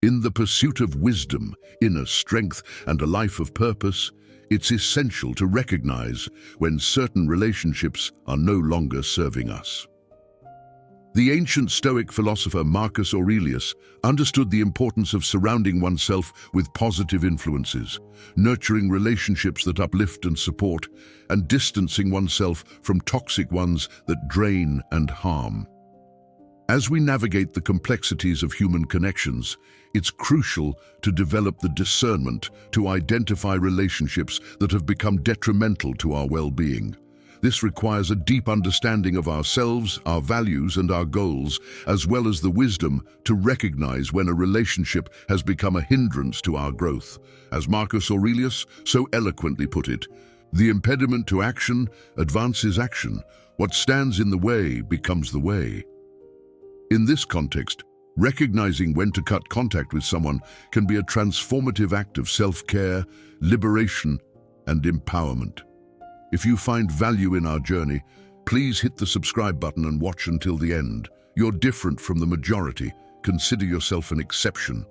In the pursuit of wisdom, inner strength, and a life of purpose, it's essential to recognize when certain relationships are no longer serving us. The ancient Stoic philosopher Marcus Aurelius understood the importance of surrounding oneself with positive influences, nurturing relationships that uplift and support, and distancing oneself from toxic ones that drain and harm. As we navigate the complexities of human connections, it's crucial to develop the discernment to identify relationships that have become detrimental to our well-being. This requires a deep understanding of ourselves, our values, and our goals, as well as the wisdom to recognize when a relationship has become a hindrance to our growth. As Marcus Aurelius so eloquently put it, "The impediment to action advances action. What stands in the way becomes the way." In this context, recognizing when to cut contact with someone can be a transformative act of self-care, liberation, and empowerment. If you find value in our journey, please hit the subscribe button and watch until the end. You're different from the majority. Consider yourself an exception.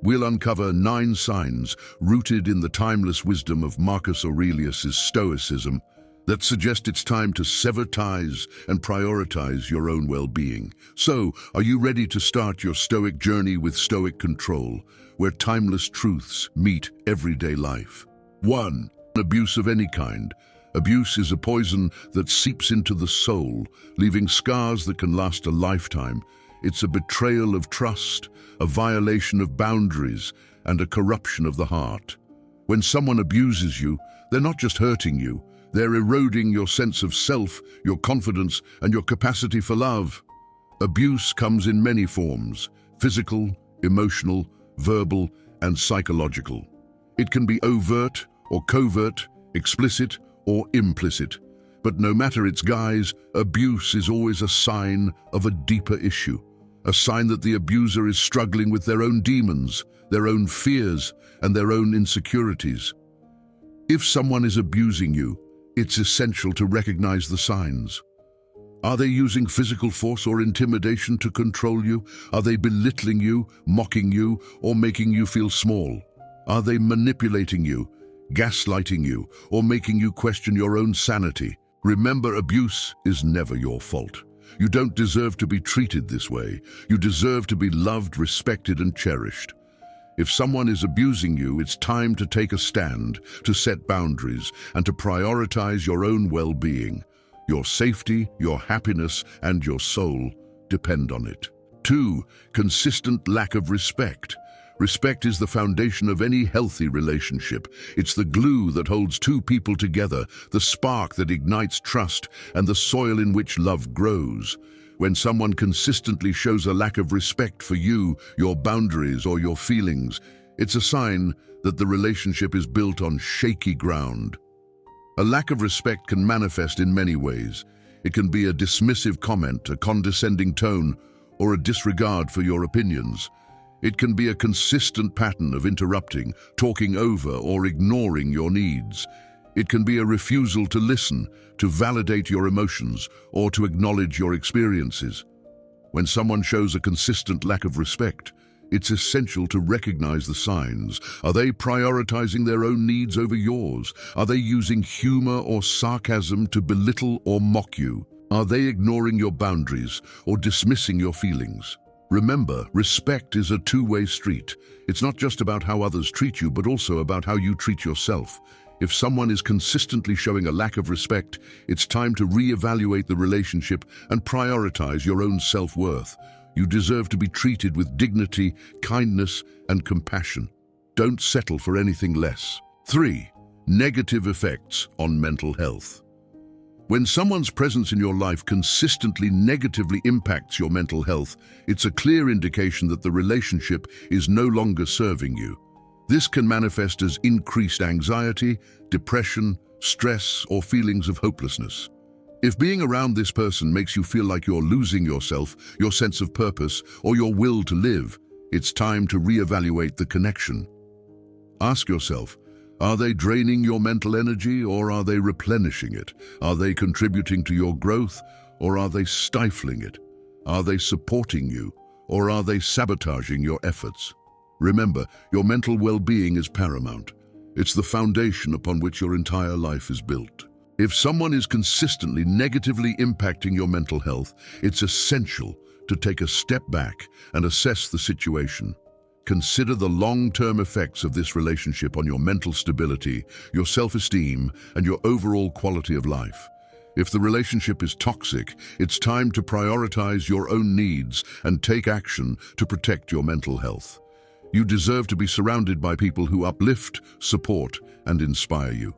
We'll uncover 9 signs rooted in the timeless wisdom of Marcus Aurelius' Stoicism that suggest it's time to sever ties and prioritize your own well-being. So, are you ready to start your Stoic journey with Stoic control, where timeless truths meet everyday life? 1. Abuse of any kind. Abuse is a poison that seeps into the soul, leaving scars that can last a lifetime. It's a betrayal of trust, a violation of boundaries, and a corruption of the heart. When someone abuses you, they're not just hurting you, they're eroding your sense of self, your confidence, and your capacity for love. Abuse comes in many forms: physical, emotional, verbal, and psychological. It can be overt or covert, explicit or implicit. But no matter its guise, abuse is always a sign of a deeper issue, a sign that the abuser is struggling with their own demons, their own fears, and their own insecurities. If someone is abusing you, it's essential to recognize the signs. Are they using physical force or intimidation to control you? Are they belittling you, mocking you, or making you feel small? Are they manipulating you, gaslighting you, or making you question your own sanity? Remember, abuse is never your fault. You don't deserve to be treated this way. You deserve to be loved, respected, and cherished. If someone is abusing you, it's time to take a stand, to set boundaries, and to prioritize your own well-being. Your safety, your happiness, and your soul depend on it. 2. Consistent lack of respect. Respect is the foundation of any healthy relationship. It's the glue that holds two people together, the spark that ignites trust, and the soil in which love grows. When someone consistently shows a lack of respect for you, your boundaries, or your feelings, it's a sign that the relationship is built on shaky ground. A lack of respect can manifest in many ways. It can be a dismissive comment, a condescending tone, or a disregard for your opinions. It can be a consistent pattern of interrupting, talking over, or ignoring your needs. It can be a refusal to listen, to validate your emotions, or to acknowledge your experiences. When someone shows a consistent lack of respect, it's essential to recognize the signs. Are they prioritizing their own needs over yours? Are they using humor or sarcasm to belittle or mock you? Are they ignoring your boundaries or dismissing your feelings? Remember, respect is a two-way street. It's not just about how others treat you, but also about how you treat yourself. If someone is consistently showing a lack of respect, it's time to reevaluate the relationship and prioritize your own self-worth. You deserve to be treated with dignity, kindness, and compassion. Don't settle for anything less. 3. Negative effects on mental health. When someone's presence in your life consistently negatively impacts your mental health, it's a clear indication that the relationship is no longer serving you. This can manifest as increased anxiety, depression, stress, or feelings of hopelessness. If being around this person makes you feel like you're losing yourself, your sense of purpose, or your will to live, it's time to reevaluate the connection. Ask yourself, are they draining your mental energy, or are they replenishing it? Are they contributing to your growth, or are they stifling it? Are they supporting you, or are they sabotaging your efforts? Remember, your mental well-being is paramount. It's the foundation upon which your entire life is built. If someone is consistently negatively impacting your mental health, it's essential to take a step back and assess the situation. Consider the long-term effects of this relationship on your mental stability, your self-esteem, and your overall quality of life. If the relationship is toxic, it's time to prioritize your own needs and take action to protect your mental health. You deserve to be surrounded by people who uplift, support, and inspire you.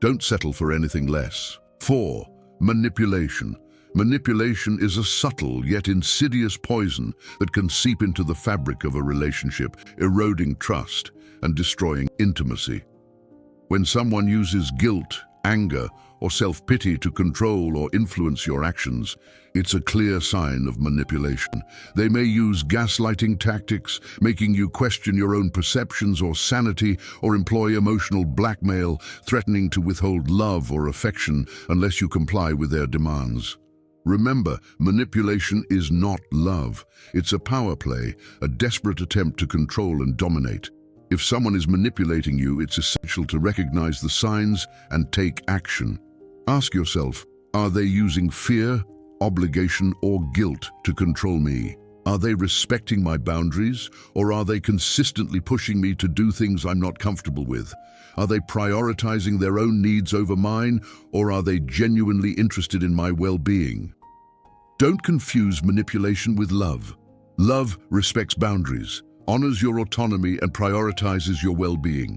Don't settle for anything less. 4. Manipulation. Manipulation is a subtle yet insidious poison that can seep into the fabric of a relationship, eroding trust and destroying intimacy. When someone uses guilt, anger, or self-pity to control or influence your actions, it's a clear sign of manipulation. They may use gaslighting tactics, making you question your own perceptions or sanity, or employ emotional blackmail, threatening to withhold love or affection unless you comply with their demands. Remember, manipulation is not love. It's a power play, a desperate attempt to control and dominate. If someone is manipulating you, it's essential to recognize the signs and take action. Ask yourself, are they using fear, obligation, or guilt to control me? Are they respecting my boundaries, or are they consistently pushing me to do things I'm not comfortable with? Are they prioritizing their own needs over mine, or are they genuinely interested in my well-being? Don't confuse manipulation with love. Love respects boundaries, honors your autonomy, and prioritizes your well-being.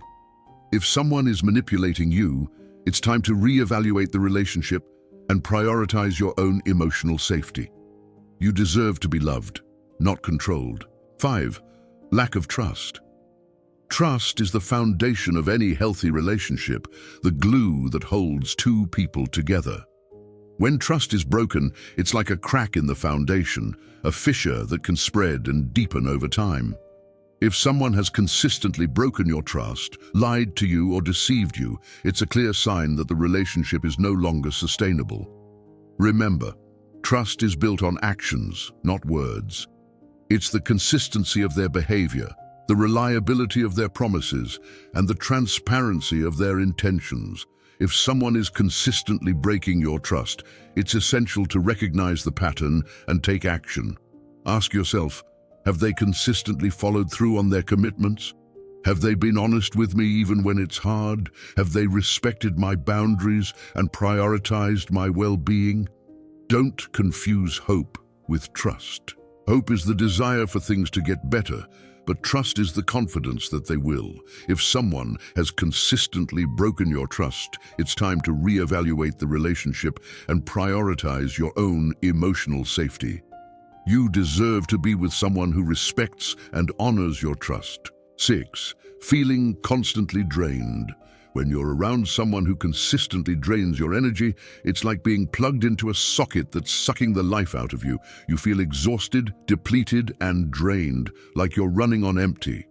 If someone is manipulating you, it's time to reevaluate the relationship and prioritize your own emotional safety. You deserve to be loved, not controlled. 5. Lack of trust. Trust is the foundation of any healthy relationship, the glue that holds two people together. When trust is broken, it's like a crack in the foundation, a fissure that can spread and deepen over time. If someone has consistently broken your trust, lied to you, or deceived you, it's a clear sign that the relationship is no longer sustainable. Remember, trust is built on actions, not words. It's the consistency of their behavior, the reliability of their promises, and the transparency of their intentions. If someone is consistently breaking your trust, it's essential to recognize the pattern and take action. Ask yourself, have they consistently followed through on their commitments? Have they been honest with me even when it's hard? Have they respected my boundaries and prioritized my well-being? Don't confuse hope with trust. Hope is the desire for things to get better, but trust is the confidence that they will. If someone has consistently broken your trust, it's time to reevaluate the relationship and prioritize your own emotional safety. You deserve to be with someone who respects and honors your trust. 6. Feeling constantly drained. When you're around someone who consistently drains your energy, it's like being plugged into a socket that's sucking the life out of you. You feel exhausted, depleted, and drained, like you're running on empty.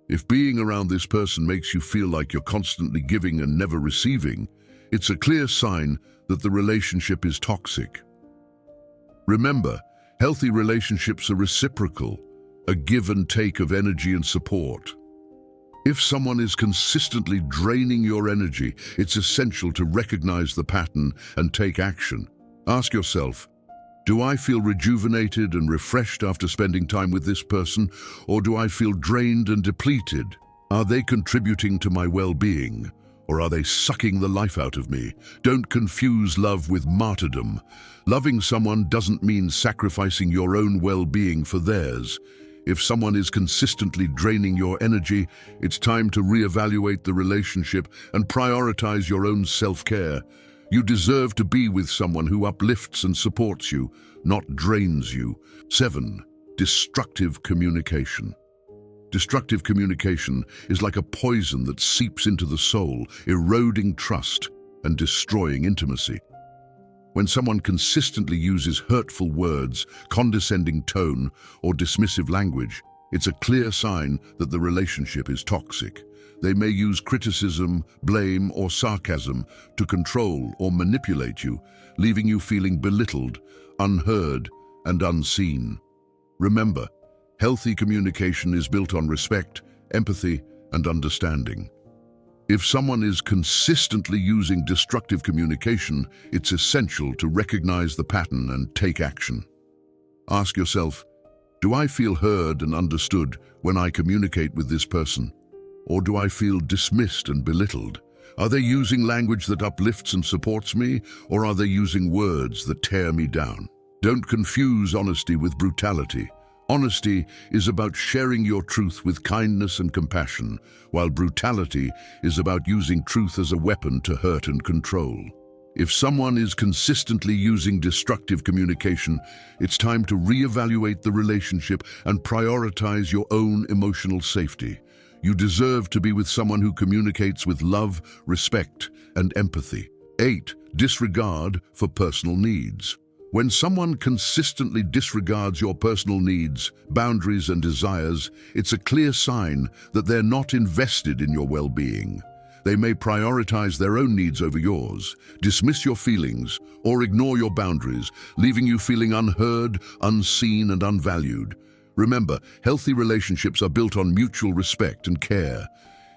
If being around this person makes you feel like you're constantly giving and never receiving, it's a clear sign that the relationship is toxic. Remember, healthy relationships are reciprocal, a give and take of energy and support. If someone is consistently draining your energy, it's essential to recognize the pattern and take action. Ask yourself, do I feel rejuvenated and refreshed after spending time with this person, or do I feel drained and depleted? Are they contributing to my well-being, or are they sucking the life out of me? Don't confuse love with martyrdom. Loving someone doesn't mean sacrificing your own well-being for theirs. If someone is consistently draining your energy, it's time to reevaluate the relationship and prioritize your own self-care. You deserve to be with someone who uplifts and supports you, not drains you. 7. Destructive communication. Destructive communication is like a poison that seeps into the soul, eroding trust and destroying intimacy. When someone consistently uses hurtful words, condescending tone, or dismissive language, it's a clear sign that the relationship is toxic. They may use criticism, blame, or sarcasm to control or manipulate you, leaving you feeling belittled, unheard, and unseen. Remember, Healthy communication is built on respect, empathy, and understanding. If someone is consistently using destructive communication, it's essential to recognize the pattern and take action. Ask yourself, do I feel heard and understood when I communicate with this person? Or do I feel dismissed and belittled? Are they using language that uplifts and supports me, or are they using words that tear me down? Don't confuse honesty with brutality. Honesty is about sharing your truth with kindness and compassion, while brutality is about using truth as a weapon to hurt and control. If someone is consistently using destructive communication, it's time to reevaluate the relationship and prioritize your own emotional safety. You deserve to be with someone who communicates with love, respect, and empathy. 8. Disregard for personal needs. When someone consistently disregards your personal needs, boundaries, and desires, it's a clear sign that they're not invested in your well-being. They may prioritize their own needs over yours, dismiss your feelings, or ignore your boundaries, leaving you feeling unheard, unseen, and unvalued. Remember, healthy relationships are built on mutual respect and care.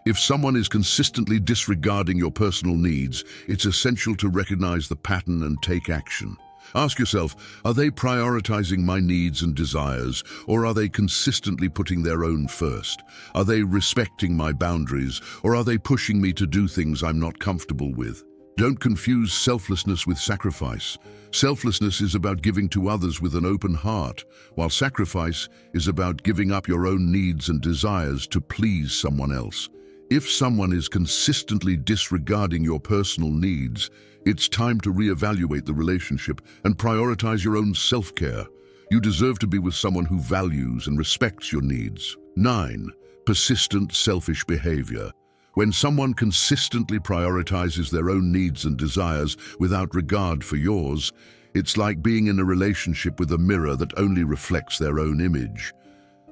If someone is consistently disregarding your personal needs, it's essential to recognize the pattern and take action. Ask yourself, are they prioritizing my needs and desires, or are they consistently putting their own first? Are they respecting my boundaries, or are they pushing me to do things I'm not comfortable with? Don't confuse selflessness with sacrifice. Selflessness is about giving to others with an open heart, while sacrifice is about giving up your own needs and desires to please someone else. If someone is consistently disregarding your personal needs, it's time to reevaluate the relationship and prioritize your own self-care. You deserve to be with someone who values and respects your needs. 9. Persistent selfish behavior. When someone consistently prioritizes their own needs and desires without regard for yours, it's like being in a relationship with a mirror that only reflects their own image.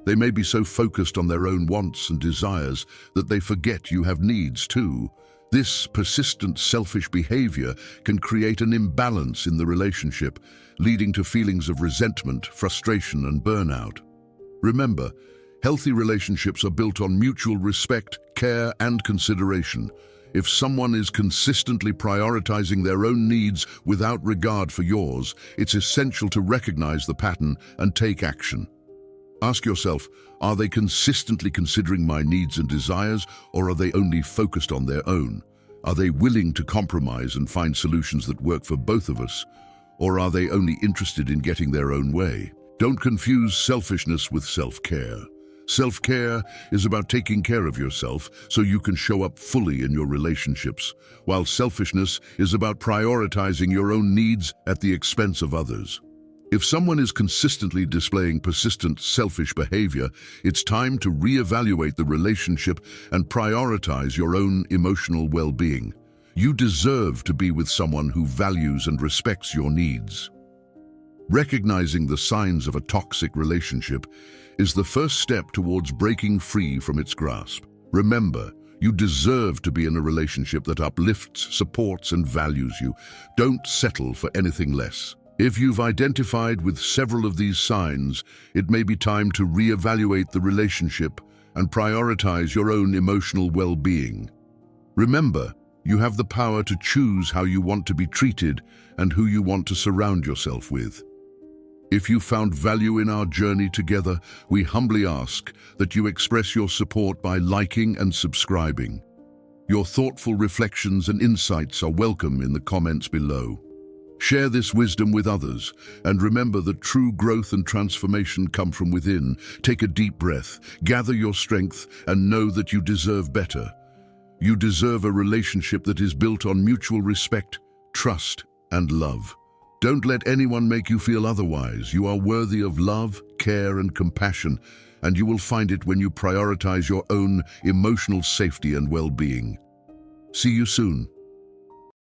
They may be so focused on their own wants and desires that they forget you have needs too. This persistent selfish behavior can create an imbalance in the relationship, leading to feelings of resentment, frustration, and burnout. Remember, healthy relationships are built on mutual respect, care, and consideration. If someone is consistently prioritizing their own needs without regard for yours, it's essential to recognize the pattern and take action. Ask yourself, are they consistently considering my needs and desires, or are they only focused on their own? Are they willing to compromise and find solutions that work for both of us, or are they only interested in getting their own way? Don't confuse selfishness with self-care. Self-care is about taking care of yourself so you can show up fully in your relationships, while selfishness is about prioritizing your own needs at the expense of others. If someone is consistently displaying persistent selfish behavior, it's time to reevaluate the relationship and prioritize your own emotional well-being. You deserve to be with someone who values and respects your needs. Recognizing the signs of a toxic relationship is the first step towards breaking free from its grasp. Remember, you deserve to be in a relationship that uplifts, supports, and values you. Don't settle for anything less. If you've identified with several of these signs, it may be time to reevaluate the relationship and prioritize your own emotional well-being. Remember, you have the power to choose how you want to be treated and who you want to surround yourself with. If you found value in our journey together, we humbly ask that you express your support by liking and subscribing. Your thoughtful reflections and insights are welcome in the comments below. Share this wisdom with others, and remember that true growth and transformation come from within. Take a deep breath, gather your strength, and know that you deserve better. You deserve a relationship that is built on mutual respect, trust, and love. Don't let anyone make you feel otherwise. You are worthy of love, care, and compassion, and you will find it when you prioritize your own emotional safety and well-being. See you soon.